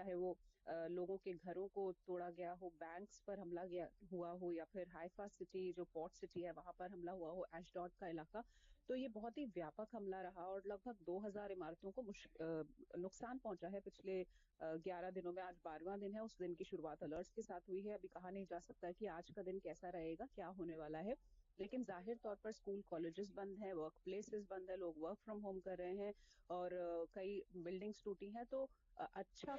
चाहे वो लोगों के घरों को तोड़ा गया हो, बैंक्स पर हमला गया हुआ हो, या फिर हाइफा सिटी जो पोर्ट सिटी है वहां पर हमला हुआ हो, एशडॉड का इलाका। तो ये बहुत ही व्यापक हमला रहा और लगभग 2000 इमारतों को नुकसान पहुंचा है पिछले 11 दिनों में। आज 12वां दिन है। उस दिन की शुरुआत अलर्ट्स के साथ हुई है। अभी कहा नहीं जा सकता कि आज का दिन कैसा रहेगा, क्या होने वाला है, लेकिन जाहिर तौर पर स्कूल कॉलेजेस बंद हैं, वर्क प्लेसेस बंद है, लोग वर्क फ्रॉम होम कर रहे हैं और कई बिल्डिंग्स टूटी हैं। तो अच्छा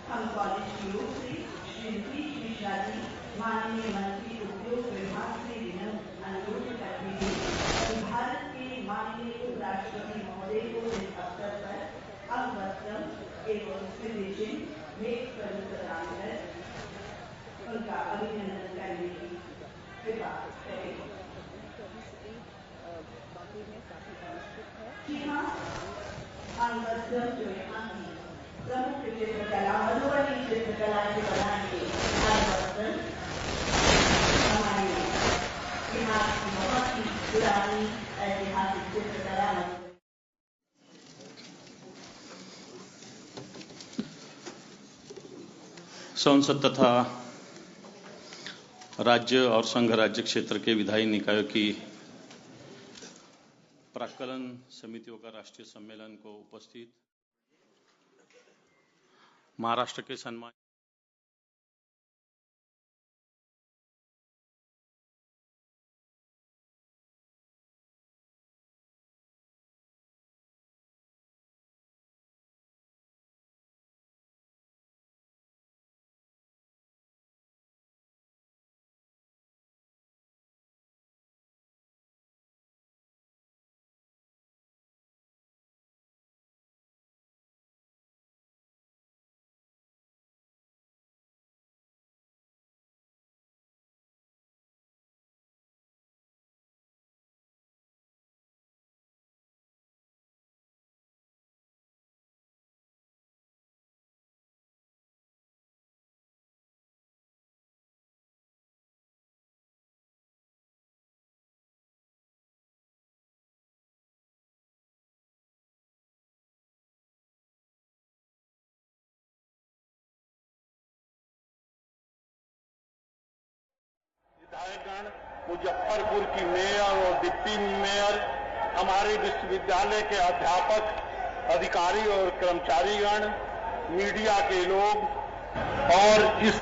हम कॉलेज की ओर से श्री नीतीश मिश्रा जी माननीय मंत्री उद्योग विभाग से विनम्र अनुरोध करते हैं कि भारत के माननीय उपराष्ट्रपति महोदय को इस अवसर पर अंगवस्त्रम एवं स्मृति भेंट प्रदान कर उनका अभिनंदन करने की कृपा करें। जी हाँ, अंगवस्त्रम जो यहाँ की प्रमुख चित्रकला मधुबनी चित्रकला के बनाए गए अंगवस्त्रम हमारे बिहार की बहुत ही पुरानी ऐतिहासिक चित्रकला संसद तथा राज्य और संघ राज्य क्षेत्र के विधायी निकायों की प्राक्कलन समितियों का राष्ट्रीय सम्मेलन को उपस्थित महाराष्ट्र के सम्मान विधायकगण, मुजफ्फरपुर की मेयर और डिप्टी मेयर, हमारे विश्वविद्यालय के अध्यापक, अधिकारी और कर्मचारीगण, मीडिया के लोग और इस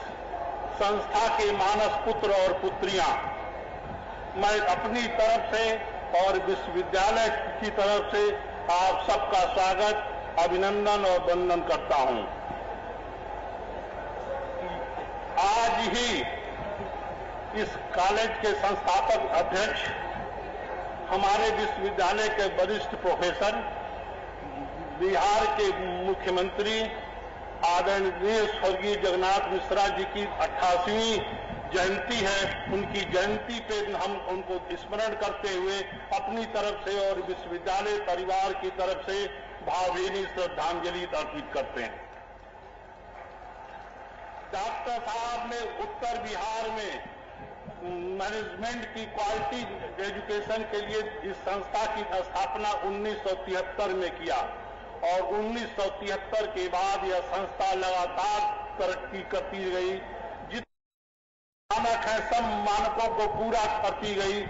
संस्था के मानस पुत्र और पुत्रियां, मैं अपनी तरफ से और विश्वविद्यालय की तरफ से आप सबका स्वागत, अभिनंदन और वंदन करता हूं। आज ही इस कॉलेज के संस्थापक अध्यक्ष, हमारे विश्वविद्यालय के वरिष्ठ प्रोफेसर, बिहार के मुख्यमंत्री आदरणीय स्वर्गीय जगन्नाथ मिश्रा जी की 88वीं जयंती है। उनकी जयंती पे हम उनको स्मरण करते हुए अपनी तरफ से और विश्वविद्यालय परिवार की तरफ से भावभीनी श्रद्धांजलि अर्पित करते हैं। डॉक्टर साहब ने उत्तर बिहार में मैनेजमेंट की क्वालिटी एजुकेशन के लिए इस संस्था की स्थापना 1973 में किया और 1973 के बाद यह संस्था लगातार तरक्की करती गई। जितने मानक है सब मानकों को पूरा करती गई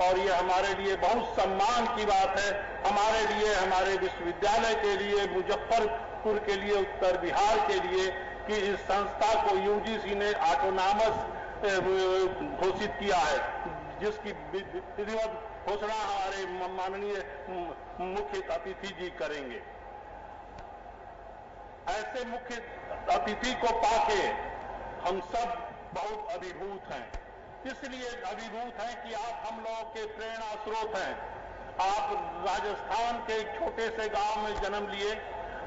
और यह हमारे लिए बहुत सम्मान की बात है, हमारे लिए, हमारे विश्वविद्यालय के लिए, मुजफ्फरपुर के लिए, उत्तर बिहार के लिए, कि इस संस्था को यूजीसी ने ऑटोनॉमस घोषित किया है, जिसकी विधिवत घोषणा हमारे माननीय मुख्य अतिथि जी करेंगे। ऐसे मुख्य अतिथि को पाके हम सब बहुत अभिभूत हैं। इसलिए अभिभूत हैं कि आप हम लोगों के प्रेरणा स्रोत हैं। आप राजस्थान के एक छोटे से गांव में जन्म लिए,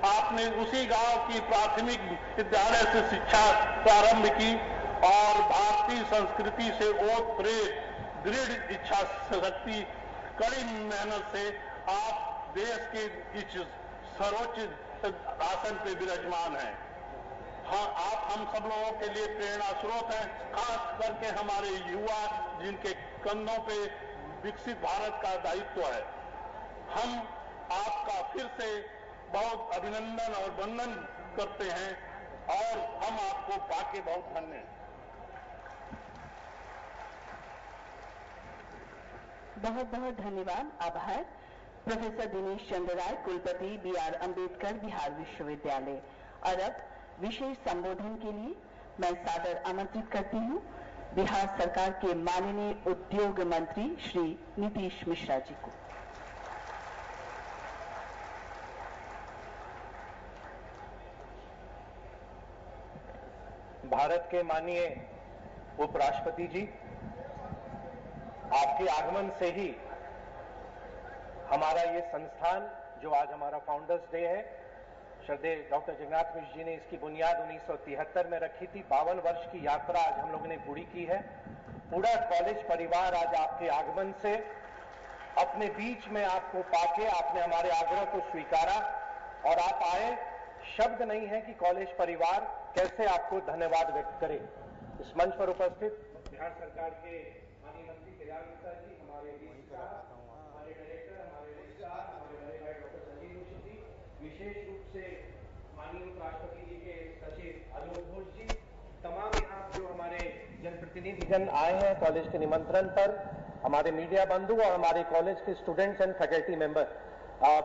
आपने उसी गांव की प्राथमिक विद्यालय से शिक्षा प्रारंभ की और भारतीय संस्कृति से ओत प्रेत, दृढ़ इच्छा शक्ति, कड़ी मेहनत से आप देश के इस सर्वोच्च आसन पे विराजमान हैं। हाँ, आप हम सब लोगों के लिए प्रेरणा स्रोत हैं, खास करके हमारे युवा जिनके कंधों पे विकसित भारत का दायित्व है। हम आपका फिर से बहुत अभिनंदन और वंदन करते हैं और हम आपको पाके बहुत धन्य हैं। बहुत बहुत धन्यवाद, आभार। प्रोफेसर दिनेश चंद्र राय, कुलपति BR अम्बेडकर बिहार विश्वविद्यालय। और अब विशेष संबोधन के लिए मैं सादर आमंत्रित करती हूं बिहार सरकार के माननीय उद्योग मंत्री श्री नीतीश मिश्रा जी को। भारत के माननीय उपराष्ट्रपति जी, आपके आगमन से ही हमारा ये संस्थान, जो आज हमारा फाउंडर्स डे है, श्रद्धेय डॉक्टर जगन्नाथ मिश्र जी ने इसकी बुनियाद 1973 में रखी थी। 52 वर्ष की यात्रा आज हम लोगों ने पूरी की है। पूरा कॉलेज परिवार आज आपके आगमन से अपने बीच में आपको पाके आपने हमारे आग्रह को स्वीकारा और आप आए। शब्द नहीं है कि कॉलेज परिवार कैसे आपको धन्यवाद व्यक्त करे। इस मंच पर उपस्थित बिहार सरकार के माननीय मंत्री केदार मिश्रा जी, हमारे हमारे डायरेक्टर, हमारे रजिस्ट्रार, हमारे बड़े भाई डॉक्टर संजीव मिश्र जी, विशेष रूप से माननीय उपराष्ट्रपति जी के सचिव आलोक घोष जी, तमाम यहाँ जो हमारे जनप्रतिनिधिगण आए हैं कॉलेज के निमंत्रण पर, हमारे मीडिया बंधु और हमारे कॉलेज के स्टूडेंट्स एंड फैकल्टी मेंबर,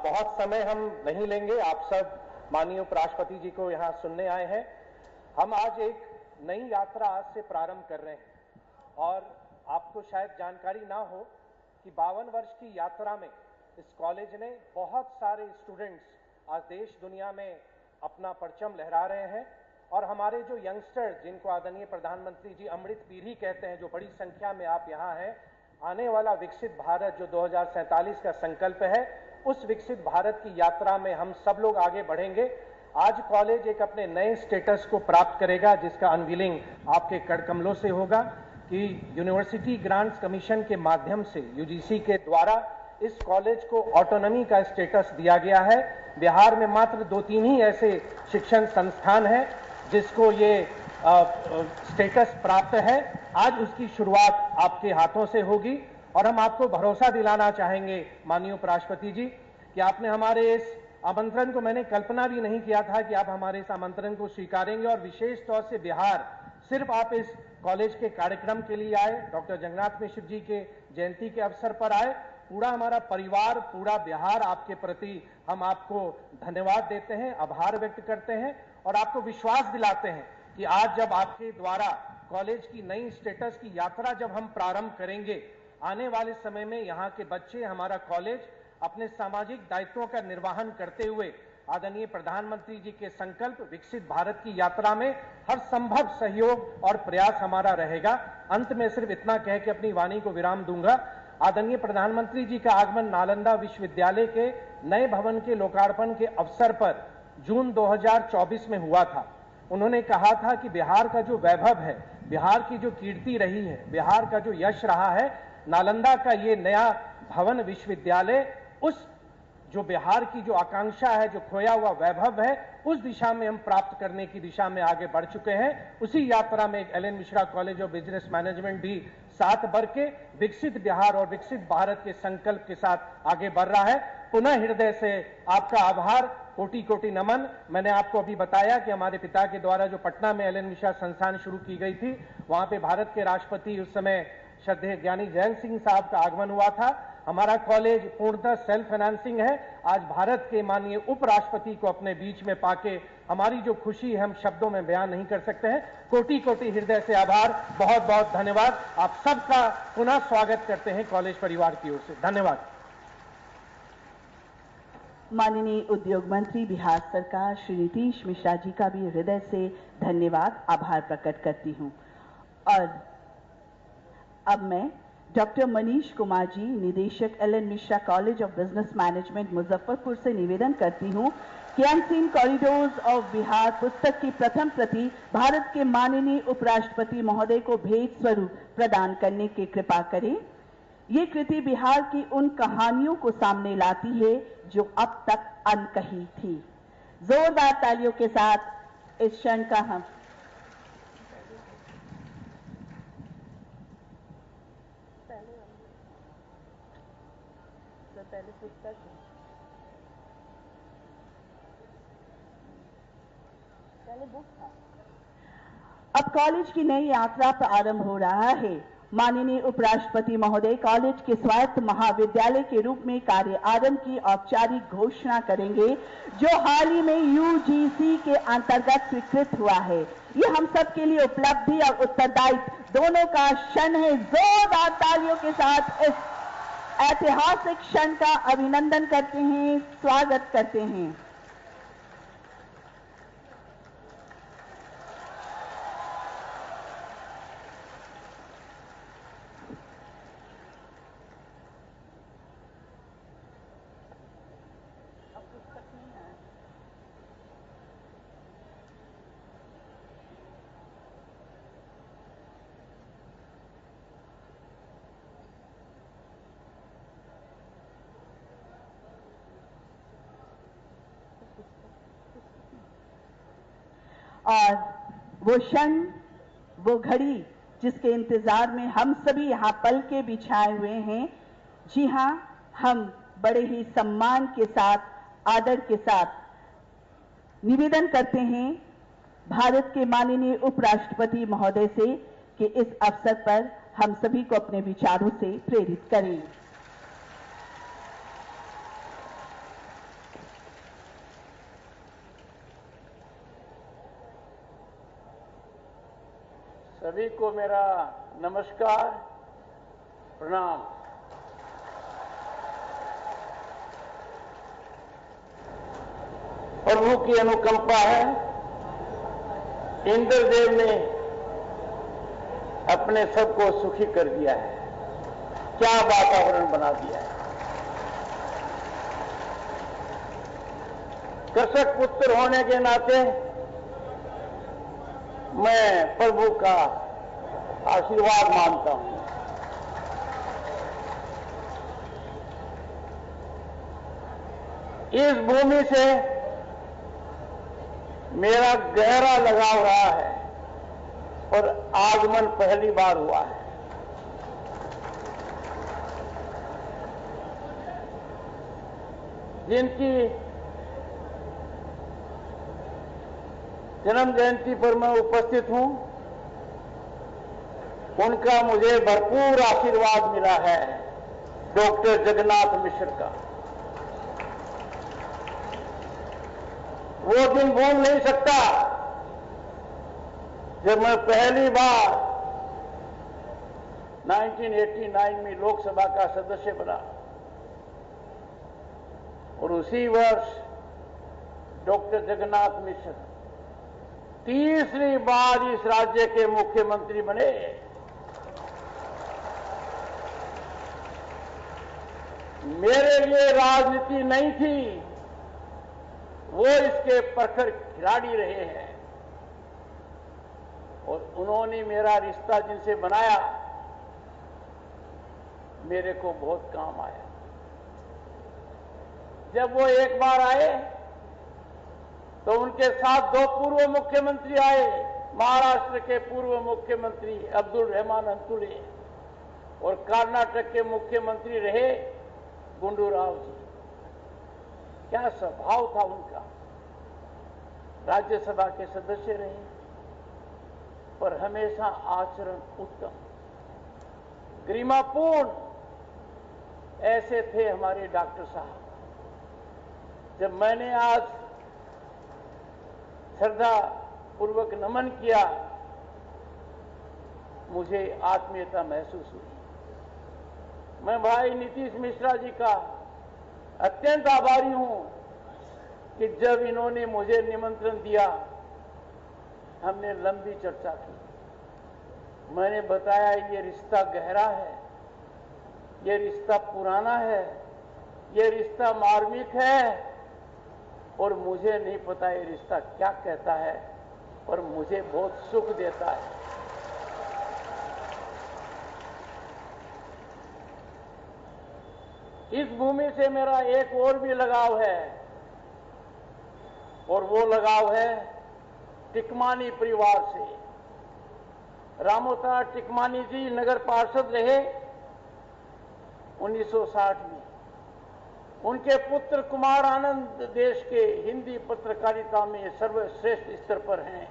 बहुत समय हम नहीं लेंगे। आप सब माननीय उपराष्ट्रपति जी को यहाँ सुनने आए हैं। हम आज एक नई यात्रा आज से प्रारंभ कर रहे हैं और आपको शायद जानकारी ना हो कि 52 वर्ष की यात्रा में इस कॉलेज ने बहुत सारे स्टूडेंट्स आज देश दुनिया में अपना परचम लहरा रहे हैं और हमारे जो यंगस्टर्स, जिनको आदरणीय प्रधानमंत्री जी अमृत पीढ़ी कहते हैं, जो बड़ी संख्या में आप यहाँ हैं, आने वाला विकसित भारत जो 2047 का संकल्प है, उस विकसित भारत की यात्रा में हम सब लोग आगे बढ़ेंगे। आज कॉलेज एक अपने नए स्टेटस को प्राप्त करेगा, जिसका अनवीलिंग आपके कड़कमलों से होगा कि यूनिवर्सिटी ग्रांट्स कमीशन के माध्यम से यूजीसी के द्वारा इस कॉलेज को ऑटोनॉमी का स्टेटस दिया गया है। बिहार में मात्र 2-3 ही ऐसे शिक्षण संस्थान हैं जिसको ये स्टेटस प्राप्त है। आज उसकी शुरुआत आपके हाथों से होगी और हम आपको भरोसा दिलाना चाहेंगे माननीय उपराष्ट्रपति जी कि आपने हमारे इस आमंत्रण को, मैंने कल्पना भी नहीं किया था कि आप हमारे इस आमंत्रण को स्वीकारेंगे और विशेष तौर से बिहार, सिर्फ आप इस कॉलेज के कार्यक्रम के लिए आए, डॉक्टर जगन्नाथ मिश्र जी के जयंती के अवसर पर आए। पूरा हमारा परिवार, पूरा बिहार आपके प्रति हम आपको धन्यवाद देते हैं, आभार व्यक्त करते हैं और आपको विश्वास दिलाते हैं कि आज जब आपके द्वारा कॉलेज की नई स्टेटस की यात्रा जब हम प्रारंभ करेंगे, आने वाले समय में यहाँ के बच्चे, हमारा कॉलेज अपने सामाजिक दायित्वों का निर्वहन करते हुए आदरणीय प्रधानमंत्री जी के संकल्प विकसित भारत की यात्रा में हर संभव सहयोग और प्रयास हमारा रहेगा। अंत में सिर्फ इतना कह के अपनी वाणी को विराम दूंगा। आदरणीय प्रधानमंत्री जी का आगमन नालंदा विश्वविद्यालय के नए भवन के लोकार्पण के अवसर पर जून 2024 में हुआ था। उन्होंने कहा था कि बिहार का जो वैभव है, बिहार की जो कीर्ति रही है, बिहार का जो यश रहा है, नालंदा का ये नया भवन विश्वविद्यालय उस जो बिहार की जो आकांक्षा है, जो खोया हुआ वैभव है, उस दिशा में हम प्राप्त करने की दिशा में आगे बढ़ चुके हैं। उसी यात्रा में एक L N Mishra college of business management भी साथ बढ़ के विकसित बिहार और विकसित भारत के संकल्प के साथ आगे बढ़ रहा है। पुनः हृदय से आपका आभार, कोटि कोटि नमन। मैंने आपको अभी बताया कि हमारे पिता के द्वारा जो पटना में एल एन मिश्रा संस्थान शुरू की गई थी, वहां पे भारत के राष्ट्रपति उस समय श्रद्धेय ज्ञानी जैन सिंह साहब का आगमन हुआ था। हमारा कॉलेज पूर्णतः सेल्फ फाइनेंसिंग है। आज भारत के माननीय उपराष्ट्रपति को अपने बीच में पाके हमारी जो खुशी है हम शब्दों में बयान नहीं कर सकते हैं। कोटि कोटि हृदय से आभार, बहुत बहुत धन्यवाद। आप सबका पुनः स्वागत करते हैं कॉलेज परिवार की ओर से। धन्यवाद। माननीय उद्योग मंत्री बिहार सरकार श्री नीतीश मिश्रा जी का भी हृदय से धन्यवाद, आभार प्रकट करती हूं। और अब मैं डॉक्टर मनीष कुमार जी, निदेशक L N Mishra college of business management Muzaffarpur से निवेदन करती हूं कि अनसीन कॉरिडोर्स ऑफ बिहार पुस्तक की प्रथम प्रति भारत के माननीय उपराष्ट्रपति महोदय को भेंट स्वरूप प्रदान करने की कृपा करें। ये कृति बिहार की उन कहानियों को सामने लाती है जो अब तक अनकही थी। जोरदार तालियों के साथ इस क्षण का हम अब कॉलेज की नई यात्रा प्रारंभ हो रहा है। माननीय उपराष्ट्रपति महोदय कॉलेज के स्वायत्त महाविद्यालय के रूप में कार्य आरंभ की औपचारिक घोषणा करेंगे, जो हाल ही में यूजीसी के अंतर्गत स्वीकृत हुआ है। ये हम सब के लिए उपलब्धि और उत्तरदायित्व दोनों का क्षण है। जोरदार तालियों के साथ इस ऐतिहासिक क्षण का अभिनंदन करते हैं, स्वागत करते हैं। और वो क्षण, वो घड़ी जिसके इंतजार में हम सभी यहाँ पल के बिछाए हुए हैं। जी हाँ, हम बड़े ही सम्मान के साथ, आदर के साथ निवेदन करते हैं भारत के माननीय उपराष्ट्रपति महोदय से कि इस अवसर पर हम सभी को अपने विचारों से प्रेरित करें। सभी को मेरा नमस्कार, प्रणाम। प्रभु की अनुकंपा है, इंद्रदेव ने अपने सबको सुखी कर दिया है। क्या वातावरण बना दिया है। कृषक पुत्र होने के नाते मैं प्रभु का आशीर्वाद मानता हूं। इस भूमि से मेरा गहरा लगाव रहा है और आगमन पहली बार हुआ है। जिनकी जन्म जयंती पर मैं उपस्थित हूं, उनका मुझे भरपूर आशीर्वाद मिला है। डॉक्टर जगन्नाथ मिश्र का वो दिन भूल नहीं सकता जब मैं पहली बार 1989 में लोकसभा का सदस्य बना और उसी वर्ष डॉक्टर जगन्नाथ मिश्र तीसरी बार इस राज्य के मुख्यमंत्री बने। मेरे लिए राजनीति नहीं थी, वो इसके प्रखर खिलाड़ी रहे हैं और उन्होंने मेरा रिश्ता जिनसे बनाया, मेरे को बहुत काम आया। जब वो एक बार आए तो उनके साथ दो पूर्व मुख्यमंत्री आए। महाराष्ट्र के पूर्व मुख्यमंत्री अब्दुल रहमान अंतुले और कर्नाटक के मुख्यमंत्री रहे गुंडू राव जी। क्या स्वभाव था उनका। राज्यसभा के सदस्य रहे पर हमेशा आचरण उत्तम, गरिमापूर्ण ऐसे थे हमारे डॉक्टर साहब। जब मैंने आज श्रद्धा पूर्वक नमन किया, मुझे आत्मीयता महसूस हुई। मैं भाई नीतीश मिश्रा जी का अत्यंत आभारी हूं कि जब इन्होंने मुझे निमंत्रण दिया, हमने लंबी चर्चा की। मैंने बताया ये रिश्ता गहरा है, ये रिश्ता पुराना है, ये रिश्ता मार्मिक है और मुझे नहीं पता ये रिश्ता क्या कहता है, पर मुझे बहुत सुख देता है। इस भूमि से मेरा एक और भी लगाव है, और वो लगाव है टिकमानी परिवार से। रामोता टिकमानी जी नगर पार्षद रहे 1960 में। उनके पुत्र कुमार आनंद देश के हिंदी पत्रकारिता में सर्वश्रेष्ठ स्तर पर हैं।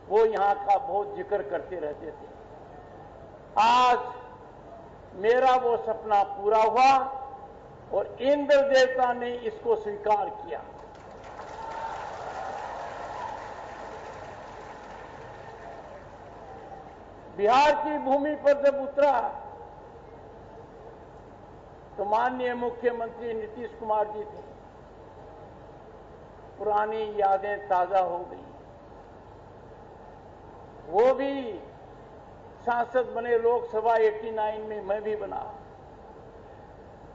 वो यहां का बहुत जिक्र करते रहते थे। आज मेरा वो सपना पूरा हुआ और इंद्र देवता ने इसको स्वीकार किया। बिहार की भूमि पर जब उतरा तो माननीय मुख्यमंत्री नीतीश कुमार जी थे। पुरानी यादें ताजा हो गई। वो भी सांसद बने लोकसभा 89 में, मैं भी बना।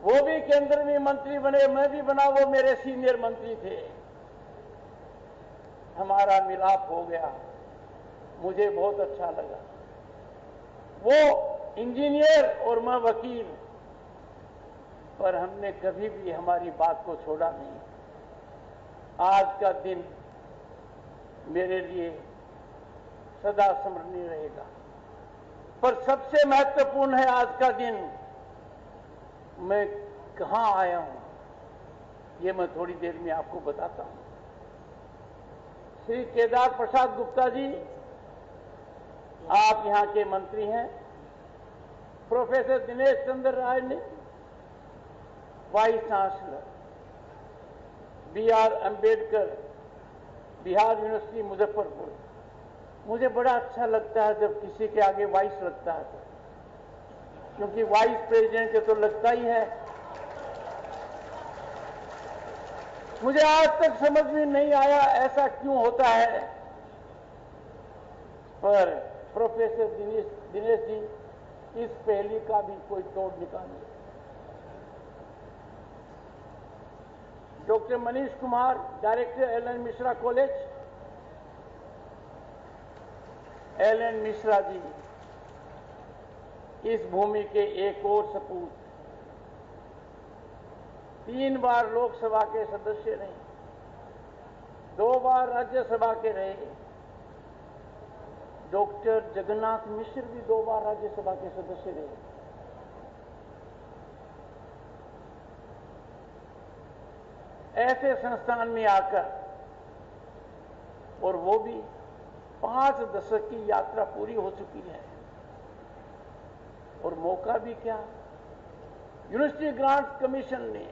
वो भी केंद्र में मंत्री बने, मैं भी बना। वो मेरे सीनियर मंत्री थे। हमारा मिलाप हो गया, मुझे बहुत अच्छा लगा। वो इंजीनियर और मैं वकील, पर हमने कभी भी हमारी बात को छोड़ा नहीं। आज का दिन मेरे लिए सदा स्मरणीय रहेगा। पर सबसे महत्वपूर्ण है आज का दिन, मैं कहां आया हूं, ये मैं थोड़ी देर में आपको बताता हूं। श्री केदार प्रसाद गुप्ता जी, आप यहां के मंत्री हैं। प्रोफेसर दिनेश चंद्र राय ने vice chancellor. B.R. Ambedkar, Bihar university Muzaffarpur. मुझे बड़ा अच्छा लगता है जब किसी के आगे वाइस लगता है, क्योंकि वाइस प्रेसिडेंट के तो लगता ही है। मुझे आज तक समझ में नहीं आया ऐसा क्यों होता है, पर प्रोफेसर दिनेश जी इस पहेली का भी कोई तोड़ निकालिए। Doctor Manish Kumar, director L N Mishra college. L N Mishra ji इस भूमि के एक और सपूत। 3 बार लोकसभा के सदस्य रहे, 2 बार राज्यसभा के रहे। डॉक्टर जगन्नाथ मिश्र भी 2 बार राज्यसभा के सदस्य रहे। ऐसे संस्थान में आकर, और वो भी 5 दशक की यात्रा पूरी हो चुकी है, और मौका भी क्या, यूनिवर्सिटी ग्रांट्स कमीशन ने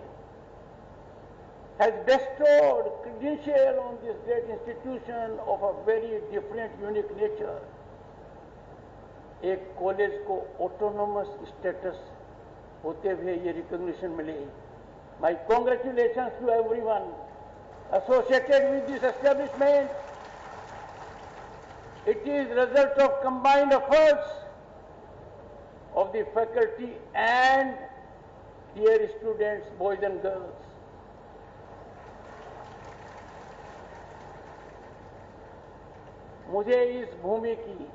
has bestowed credential on this great institution of a very different, unique nature. एक कॉलेज को ऑटोनोमस स्टेटस होते हुए ये रिकॉग्निशन मिली। My congratulations to everyone associated with this establishment. It is the result of combined efforts of the faculty and dear students, boys and girls. मुझे इस भूमि की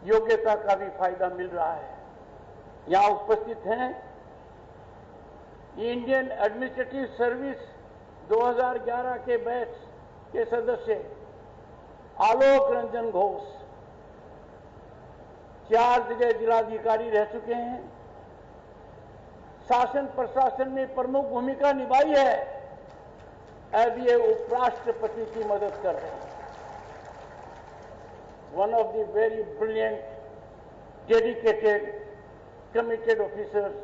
योग्यता का भी फायदा मिल रहा है। यहां उपस्थित हैं इंडियन एडमिनिस्ट्रेटिव सर्विस 2011 के बैच के सदस्य आलोक रंजन घोष, 4 जगह जिलाधिकारी रह चुके हैं। शासन प्रशासन में प्रमुख भूमिका निभाई है। अब ये उपराष्ट्रपति की मदद कर रहे हैं। One of the very brilliant, dedicated, committed officers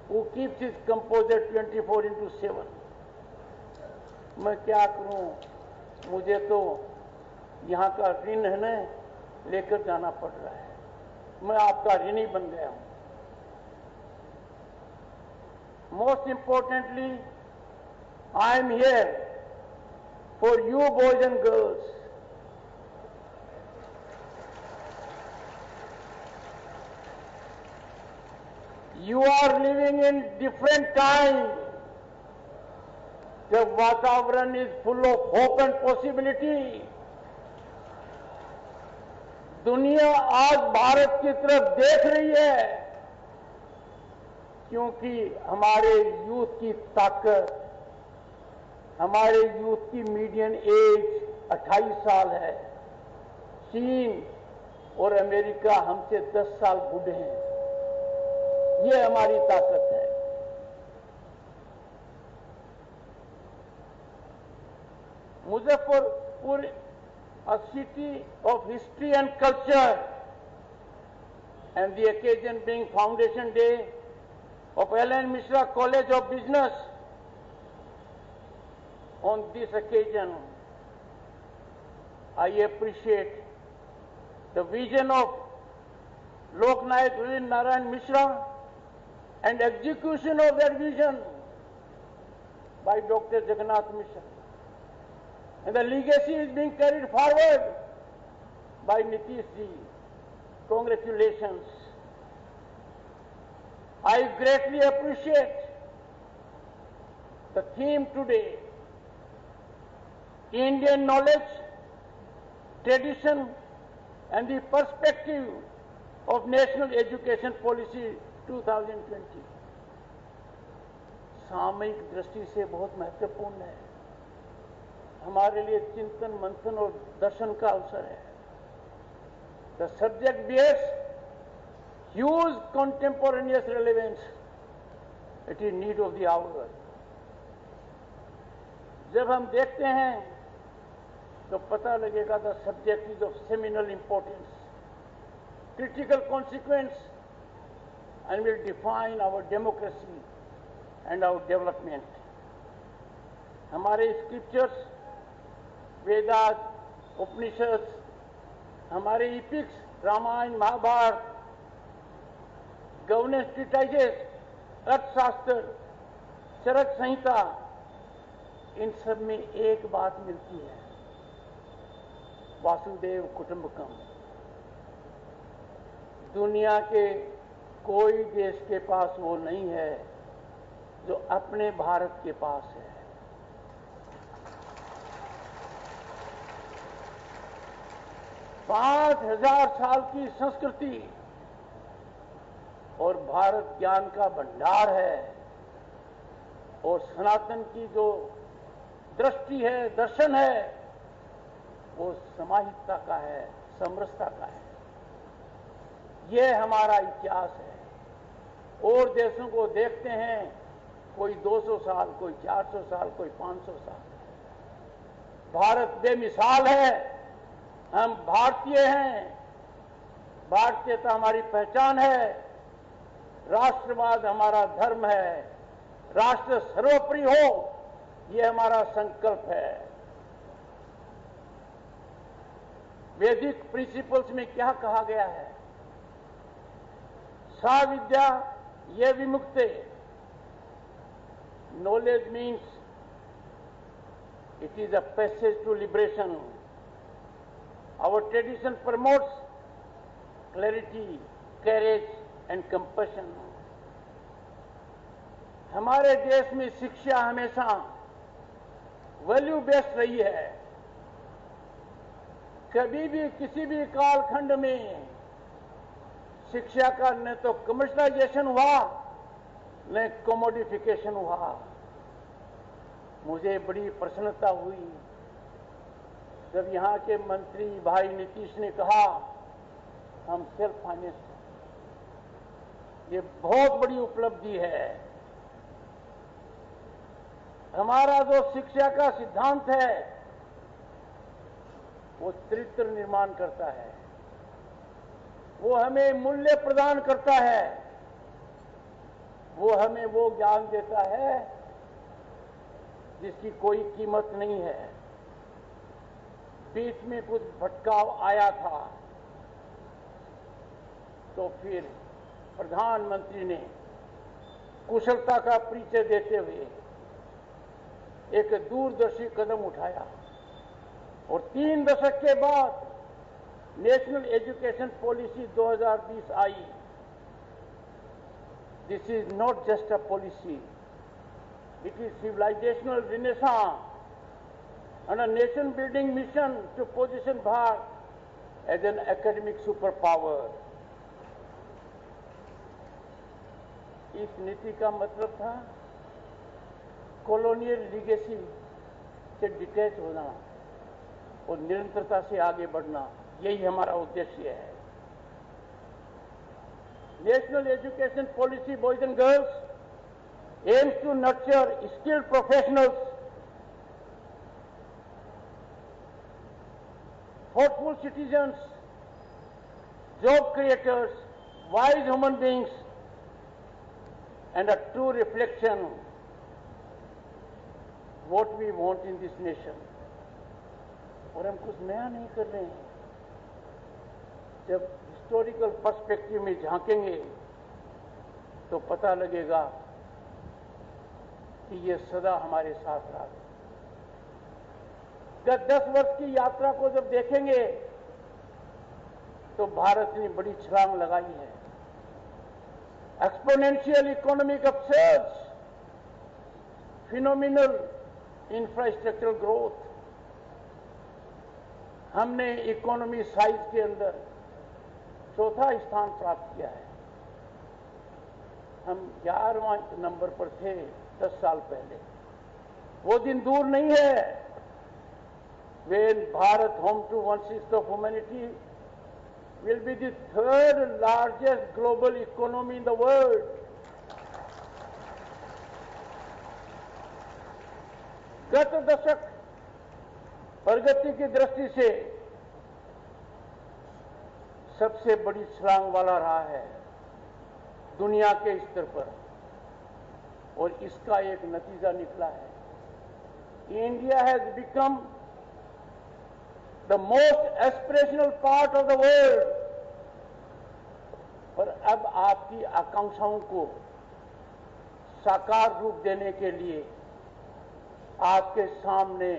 who keeps his composure 24/7. मैं क्या करूं, मुझे तो यहां का ऋण है न लेकर जाना पड़ रहा है। मैं आपका ऋणी बन गया हूं। Most importantly, I am here for you boys and girls. You are living in different time. The वातावरण is full of hope and possibility. दुनिया आज भारत की तरफ देख रही है। क्योंकि हमारे यूथ की ताकत, हमारे यूथ की मीडियन एज 28 साल है। चीन और अमेरिका हमसे 10 साल बूढ़े हैं। ये हमारी ताकत है। Muzaffarpur, a city of history and culture, and the occasion being Foundation Day of L.N. Mishra College of Business. On this occasion, I appreciate the vision of Lok Nayak Viren Narayan Mishra and execution of that vision by Dr. Jagannath Mishra. And the legacy is being carried forward by Nitish ji. Congratulations. I greatly appreciate the theme today, Indian knowledge, tradition, and the perspective of National Education Policy 2020. सामयिक दृष्टि से बहुत महत्वपूर्ण है। हमारे लिए चिंतन मंथन और दर्शन का अवसर है। The subject bears huge contemporaneous relevance. It is need of the hour. जब हम देखते हैं तो पता लगेगा the subject is of seminal importance, critical consequence, and will define our democracy and our development. हमारे स्क्रिप्चर्स, वेदास, उपनिषद, हमारे इपिक्स, रामायण, महाभारत, गवर्नेंस ट्रीटाइजेस, अर्थशास्त्र, चरक संहिता, इन सब में एक बात मिलती है, वासुदेव कुटुंबकम। दुनिया के कोई देश के पास वो नहीं है जो अपने भारत के पास है। 5000 साल की संस्कृति और भारत ज्ञान का भंडार है, और सनातन की जो दृष्टि है, दर्शन है, वो समाहितता का है, समरसता का है। ये हमारा इतिहास है। और देशों को देखते हैं, कोई 200 साल, कोई 400 साल, कोई 500 साल। भारत बेमिसाल है। हम भारतीय हैं, भारतीयता हमारी पहचान है, राष्ट्रवाद हमारा धर्म है, राष्ट्र सर्वोपरि हो, ये हमारा संकल्प है। वैदिक प्रिंसिपल्स में क्या कहा गया है? सा विद्या ये विमुक्ते। Knowledge means it is a passage to liberation. Our tradition promotes clarity, courage and compassion. हमारे देश में शिक्षा हमेशा वैल्यू बेस्ड रही है। कभी भी किसी भी कालखंड में शिक्षा का न तो कमर्शलाइजेशन हुआ न कमोडिफिकेशन हुआ। मुझे बड़ी प्रसन्नता हुई जब यहाँ के मंत्री भाई नीतीश ने कहा हम सेल्फ फाइनेंस हैं। ये बहुत बड़ी उपलब्धि है। हमारा जो शिक्षा का सिद्धांत है वो चरित्र निर्माण करता है, वो हमें मूल्य प्रदान करता है, वो हमें वो ज्ञान देता है जिसकी कोई कीमत नहीं है। बीच में कुछ भटकाव आया था तो फिर प्रधानमंत्री ने कुशलता का परिचय देते हुए एक दूरदर्शी कदम उठाया और 3 दशक के बाद national education policy 2020 I. This is not just a policy, it is civilizational renaissance and a nation building mission to position Bharat as an academic superpower. इस नीति का मतलब था कॉलोनियल लीगेसी से डिटैच होना और निरंतरता से आगे बढ़ना, यही हमारा उद्देश्य है। National education policy boys and girls aims to nurture skilled professionals, thoughtful citizens, job creators, wise human beings, and a true reflection what we want in this nation. और हम कुछ नया नहीं कर रहे हैं। जब हिस्टोरिकल पर्सपेक्टिव में झांकेंगे तो पता लगेगा कि ये सदा हमारे साथ रहा। गत 10 वर्ष की यात्रा को जब देखेंगे तो भारत ने बड़ी छलांग लगाई है। Exponential economic upsurge, phenomenal infrastructural growth, हमने इकोनॉमी साइज के अंदर चौथा स्थान प्राप्त किया है। हम 11वां नंबर पर थे 10 साल पहले। वो दिन दूर नहीं है when Bharat, home to 1/6 of humanity, will be the 3rd largest global economy in the world. गत दशक प्रगति की दृष्टि से सबसे बड़ी छलांग वाला रहा है दुनिया के स्तर पर, और इसका एक नतीजा निकला है। India has become the most aspirational part of the world। और अब आपकी आकांक्षाओं को साकार रूप देने के लिए आपके सामने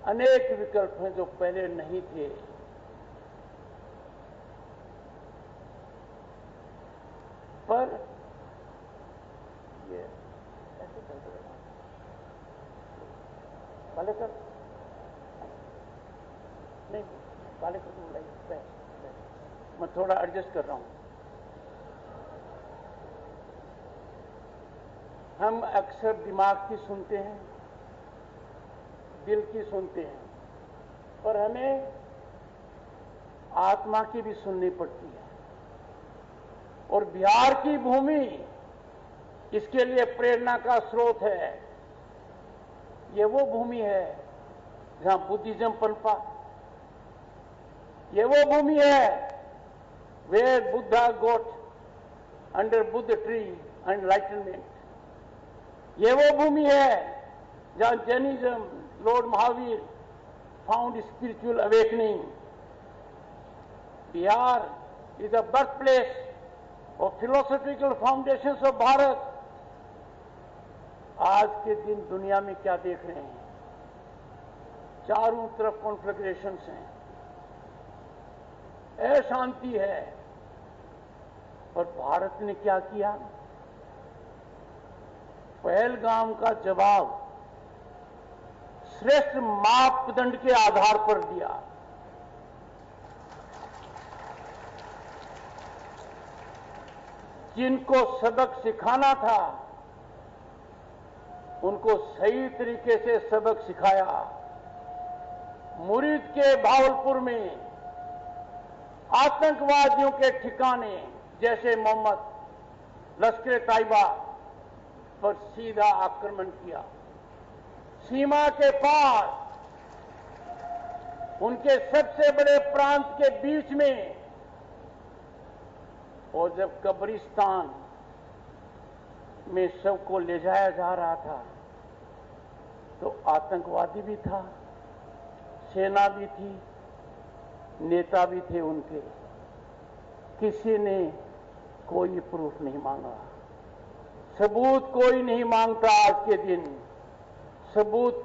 अनेक विकल्प हैं जो पहले नहीं थे। पर ये ऐसे चलते रहना भले कर नहीं, काले को बुलाइए, मैं थोड़ा एडजस्ट कर रहा हूं। हम अक्सर दिमाग की सुनते हैं, दिल की सुनते हैं, पर हमें आत्मा की भी सुननी पड़ती है। और बिहार की भूमि इसके लिए प्रेरणा का स्रोत है। ये वो भूमि है जहां बुद्धिज्म पनपा। ये वो भूमि है where Buddha got under Buddha tree enlightenment। ये वो भूमि है जहां Jainism, Lord Mahavir found spiritual awakening। Bihar is the birthplace of philosophical foundations of Bharat। आज के दिन दुनिया में क्या देख रहे हैं? चारों तरफ कॉन्फ्लिग्रेशंस हैं, अशांति है, और भारत ने क्या किया? पहलगाम का जवाब श्रेष्ठ मापदंड के आधार पर दिया। जिनको सबक सिखाना था उनको सही तरीके से सबक सिखाया। मुरीद के भावलपुर में आतंकवादियों के ठिकाने जैसे मोहम्मद लश्कर तैयबा पर सीधा आक्रमण किया। सीमा के पार उनके सबसे बड़े प्रांत के बीच में, और जब कब्रिस्तान में शव को ले जाया जा रहा था तो आतंकवादी भी था, सेना भी थी, नेता भी थे उनके। किसी ने कोई प्रूफ नहीं मांगा, सबूत कोई नहीं मांगता। आज के दिन सबूत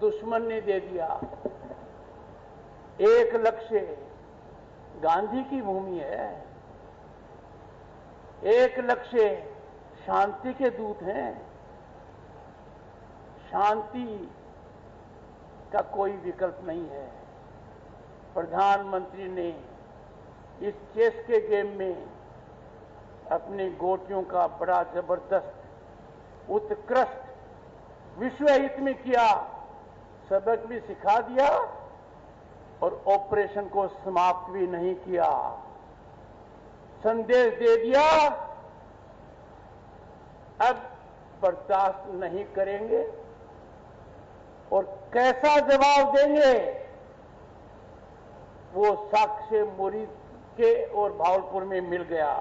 दुश्मन ने दे दिया। एक लक्ष्य गांधी की भूमि है, एक लक्ष्य शांति के दूत हैं। शांति का कोई विकल्प नहीं है। प्रधानमंत्री ने इस चेस के गेम में अपनी गोटियों का बड़ा जबरदस्त उत्कृष्ट विश्व हित में किया, सबक भी सिखा दिया और ऑपरेशन को समाप्त भी नहीं किया। संदेश दे दिया अब बर्दाश्त नहीं करेंगे और कैसा जवाब देंगे वो साक्ष्य मुरीद के और भावलपुर में मिल गया।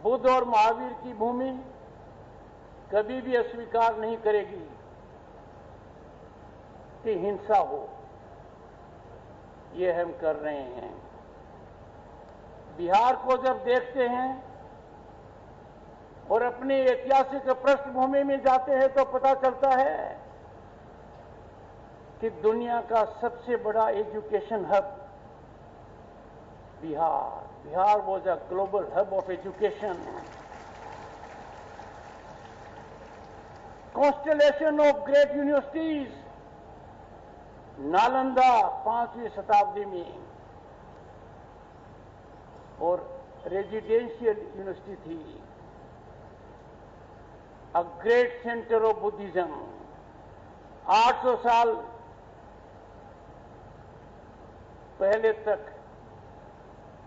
बुद्ध और महावीर की भूमि कभी भी अस्वीकार नहीं करेगी कि हिंसा हो। ये हम कर रहे हैं। बिहार को जब देखते हैं और अपनी ऐतिहासिक पृष्ठभूमि में जाते हैं तो पता चलता है कि दुनिया का सबसे बड़ा education hub Bihar was a global hub of education. Constellation of great universities. Nalanda 5वीं शताब्दी में और रेजिडेंशियल यूनिवर्सिटी थी। A great centre of Buddhism. 800 साल पहले तक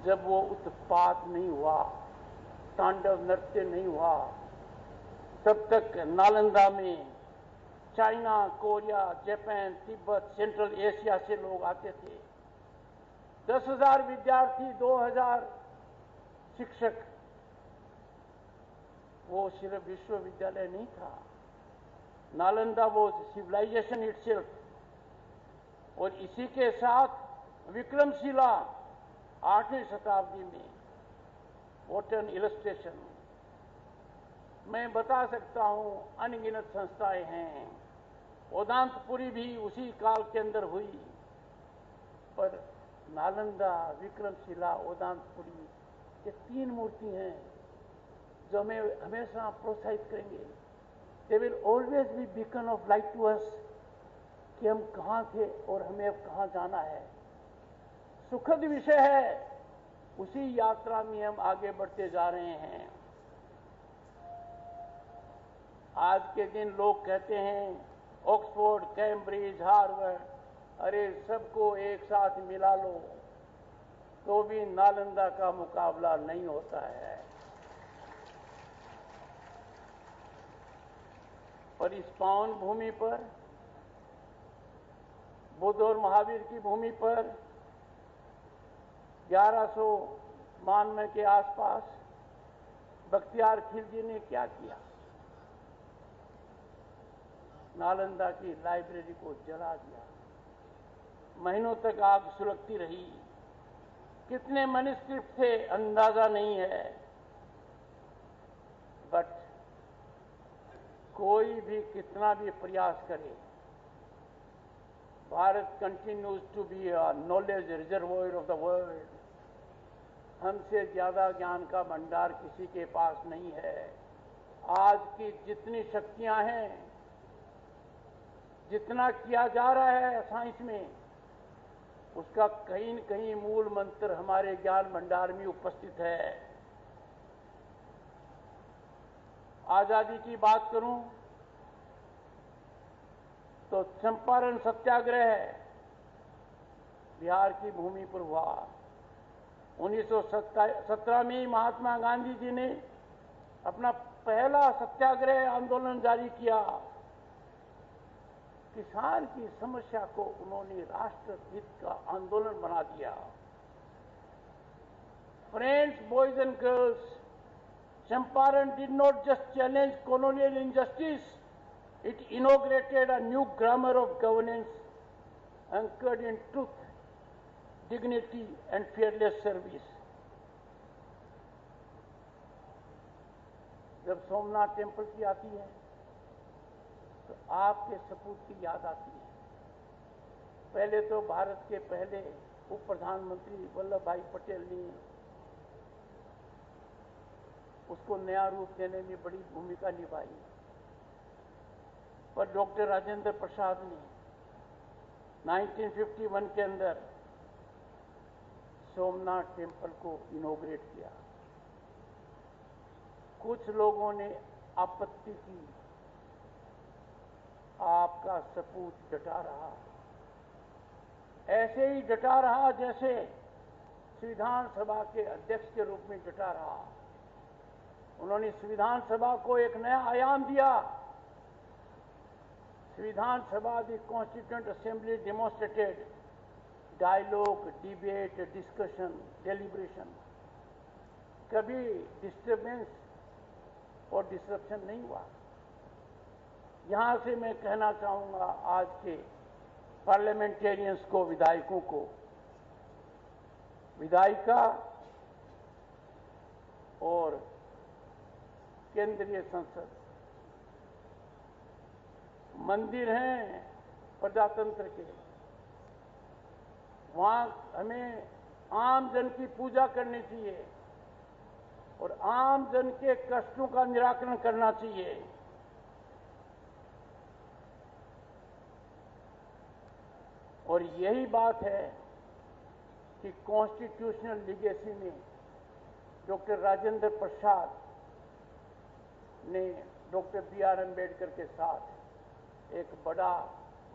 जब वो उत्पात नहीं हुआ, तांडव नृत्य नहीं हुआ, तब तक नालंदा में China, Korea, Japan, Tibet, central Asia से लोग आते थे। 10,000 विद्यार्थी, 2,000 शिक्षक। वो सिर्फ विश्वविद्यालय नहीं था, नालंदा वो सिविलाइजेशन इटसेल्फ। और इसी के साथ विक्रमशिला 8वीं शताब्दी में, व्हाट एन इलस्ट्रेशन। मैं बता सकता हूं अनगिनत संस्थाएं हैं। उदांतपुरी भी उसी काल के अंदर हुई, पर नालंदा, विक्रमशिला, उदांतपुरी ये 3 मूर्ति हैं जो हमें हमेशा प्रोत्साहित करेंगे। They will always be beacon of light to us कि हम कहां थे और हमें अब कहां जाना है। सुखद विषय है, उसी यात्रा में हम आगे बढ़ते जा रहे हैं। आज के दिन लोग कहते हैं ऑक्सफोर्ड, कैम्ब्रिज, हार्वर्ड, अरे सबको एक साथ मिला लो तो भी नालंदा का मुकाबला नहीं होता है। और इस पावन भूमि पर, बुद्ध और महावीर की भूमि पर 1100 मानव के आसपास बख्तियार खिलजी ने क्या किया? नालंदा की लाइब्रेरी को जला दिया। महीनों तक आग सुलगती रही। कितने मैन्युस्क्रिप्ट थे अंदाजा नहीं है, बट कोई भी कितना भी प्रयास करे, Bharat continues to be a knowledge reservoir of the world. हमसे ज्यादा ज्ञान का भंडार किसी के पास नहीं है। आज की जितनी शक्तियां हैं, जितना किया जा रहा है साइंस में, उसका कहीं न कहीं मूल मंत्र हमारे ज्ञान भंडार में उपस्थित है। आजादी की बात करूं तो चंपारण सत्याग्रह बिहार की भूमि पर हुआ। 1917 में महात्मा गांधी जी ने अपना पहला सत्याग्रह आंदोलन जारी किया। किसान की समस्या को उन्होंने राष्ट्र हित का आंदोलन बना दिया। Friends, boys and girls, Champaran did not just challenge colonial injustice, it inaugurated a new grammar of governance anchored in truth, dignity and fearless service. जब सोमनाथ टेम्पल की आती है तो आपके सपूत की याद आती है। पहले तो भारत के पहले उप प्रधानमंत्री वल्लभ भाई पटेल ने उसको नया रूप देने में बड़ी भूमिका निभाई, पर डॉक्टर राजेंद्र प्रसाद ने 1951 के अंदर सोमनाथ टेम्पल को इनॉग्रेट किया। कुछ लोगों ने आपत्ति की, आपका सपूत डटा रहा, ऐसे ही डटा रहा जैसे संविधान सभा के अध्यक्ष के रूप में डटा रहा। उन्होंने संविधान सभा को एक नया आयाम दिया। संविधान सभा, the constituent assembly demonstrated dialogue, debate, discussion, deliberation. कभी डिस्टर्बेंस और डिसरप्शन नहीं हुआ। यहां से मैं कहना चाहूंगा आज के पार्लियामेंटेरियंस को, विधायकों को, विधायिका और केंद्रीय संसद मंदिर हैं प्रजातंत्र के, वहां हमें आम जन की पूजा करनी चाहिए और आम जन के कष्टों का निराकरण करना चाहिए। और यही बात है कि कॉन्स्टिट्यूशनल लीगेसी में डॉक्टर राजेंद्र प्रसाद ने डॉक्टर बी.आर. अम्बेडकर के साथ एक बड़ा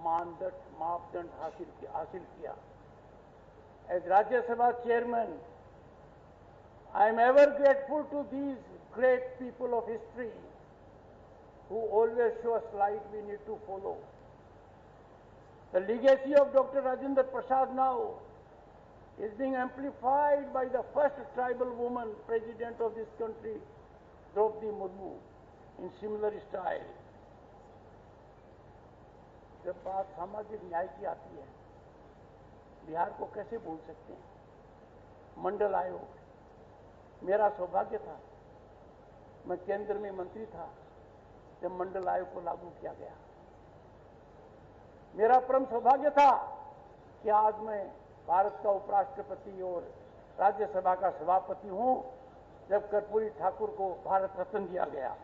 मापदंड हासिल किया। As Rajya Sabha chairman, I am ever grateful to these great people of history who always show us light we need to follow. The legacy of Dr. Rajendra Prasad now is being amplified by the first tribal woman president of this country, Draupadi Murmu, in similar style. जब बात सामाजिक न्याय की आती है, बिहार को कैसे भूल सकते हैं? मंडल आयोग, मेरा सौभाग्य था, मैं केंद्र में मंत्री था जब मंडल आयोग को लागू किया गया। मेरा परम सौभाग्य था कि आज मैं भारत का उपराष्ट्रपति और राज्यसभा का सभापति हूं जब कर्पूरी ठाकुर को भारत रत्न दिया गया।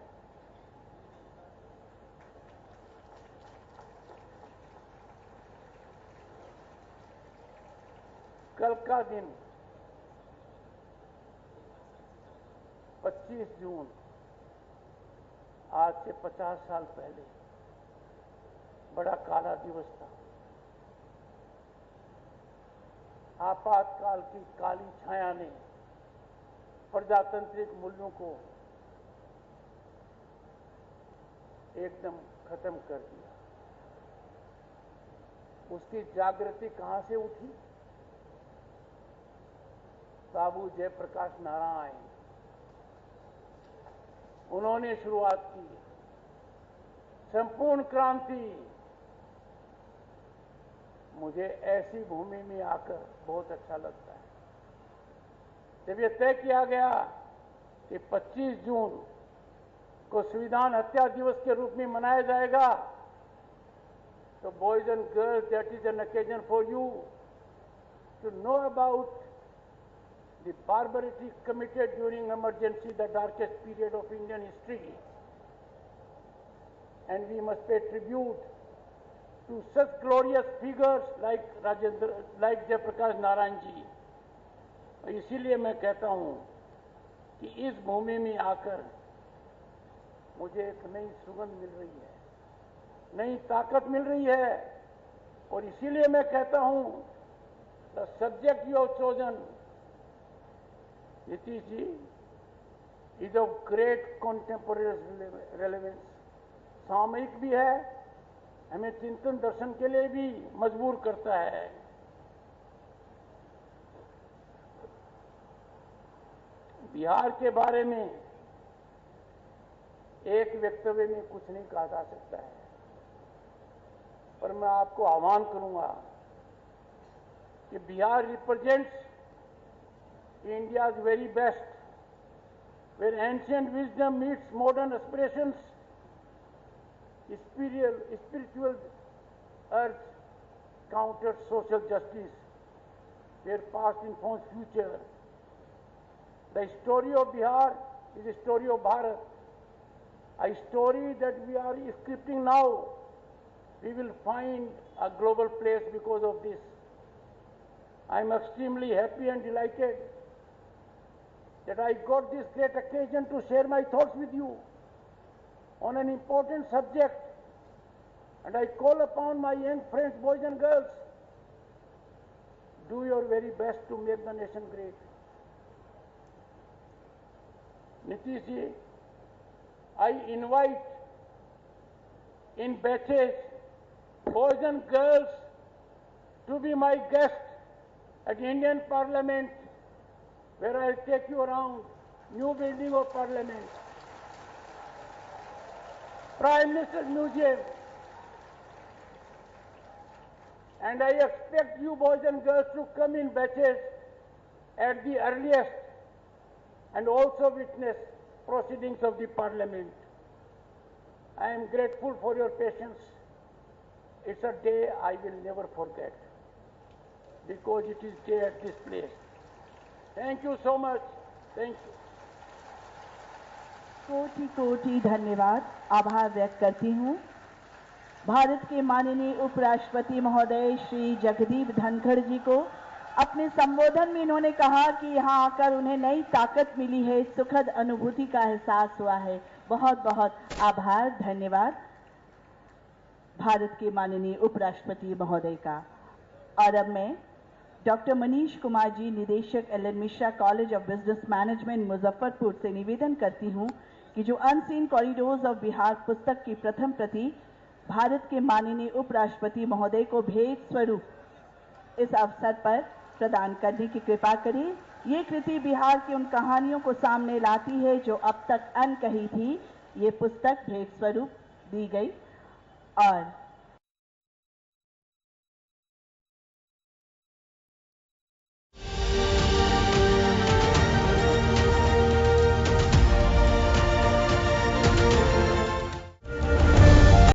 कल का दिन 25 जून, आज से 50 साल पहले बड़ा काला दिवस था। आपातकाल की काली छाया ने प्रजातांत्रिक मूल्यों को एकदम खत्म कर दिया। उसकी जागृति कहां से उठी? बाबू जयप्रकाश नारायण, उन्होंने शुरुआत की संपूर्ण क्रांति। मुझे ऐसी भूमि में आकर बहुत अच्छा लगता है। जब यह तय किया गया कि 25 जून को संविधान हत्या दिवस के रूप में मनाया जाएगा, तो boys and girls, that is an occasion for you to know about the barbarity committed during emergency, the darkest period of Indian history, and we must pay tribute to such glorious figures like Jayaprakash Narayan जी। और इसीलिए मैं कहता हूं कि इस भूमि में आकर मुझे एक नई सुगंध मिल रही है, नई ताकत मिल रही है। और इसीलिए मैं कहता हूं, the subject you have chosen, Nitish ji, is of great contemporary relevance. सामयिक भी है, हमें चिंतन दर्शन के लिए भी मजबूर करता है। बिहार के बारे में एक वक्तव्य में कुछ नहीं कहा जा सकता है, पर मैं आपको आह्वान करूंगा कि Bihar represents India's very best, where ancient wisdom meets modern aspirations, spiritual urge counters social justice, where past informs future. The story of Bihar is a story of Bharat, a story that we are scripting now. We will find a global place because of this. I am extremely happy and delighted that I got this great occasion to share my thoughts with you on an important subject, and I call upon my young friends, boys and girls, do your very best to make the nation great. Nitish ji, I invite in batches boys and girls to be my guests at Indian Parliament, where I'll take you around new building of Parliament, Prime Minister's Museum, and I expect you boys and girls to come in batches at the earliest and also witness proceedings of the Parliament. I am grateful for your patience. It's a day I will never forget because it is day at this place. Thank you so much. Thank you. कोटि कोटि धन्यवाद, आभार व्यक्त करती हूँ। भारत के माननीय उपराष्ट्रपति महोदय श्री जगदीप धनखड़ जी को अपने संबोधन में इन्होंने कहा कि यहाँ आकर उन्हें नई ताकत मिली है, सुखद अनुभूति का एहसास हुआ है। बहुत बहुत आभार, धन्यवाद भारत के माननीय उपराष्ट्रपति महोदय का। और अब मैं डॉक्टर मनीष कुमार जी, निदेशक LN. Mishra college of business management Muzaffarpur से निवेदन करती हूँ कि जो अनसीन कॉरिडोर्स ऑफ बिहार पुस्तक की प्रथम प्रति भारत के माननीय उपराष्ट्रपति महोदय को भेंट स्वरूप इस अवसर पर प्रदान करने की कृपा करें। ये कृति बिहार की उन कहानियों को सामने लाती है जो अब तक अनकही थी। ये पुस्तक भेंट स्वरूप दी गई और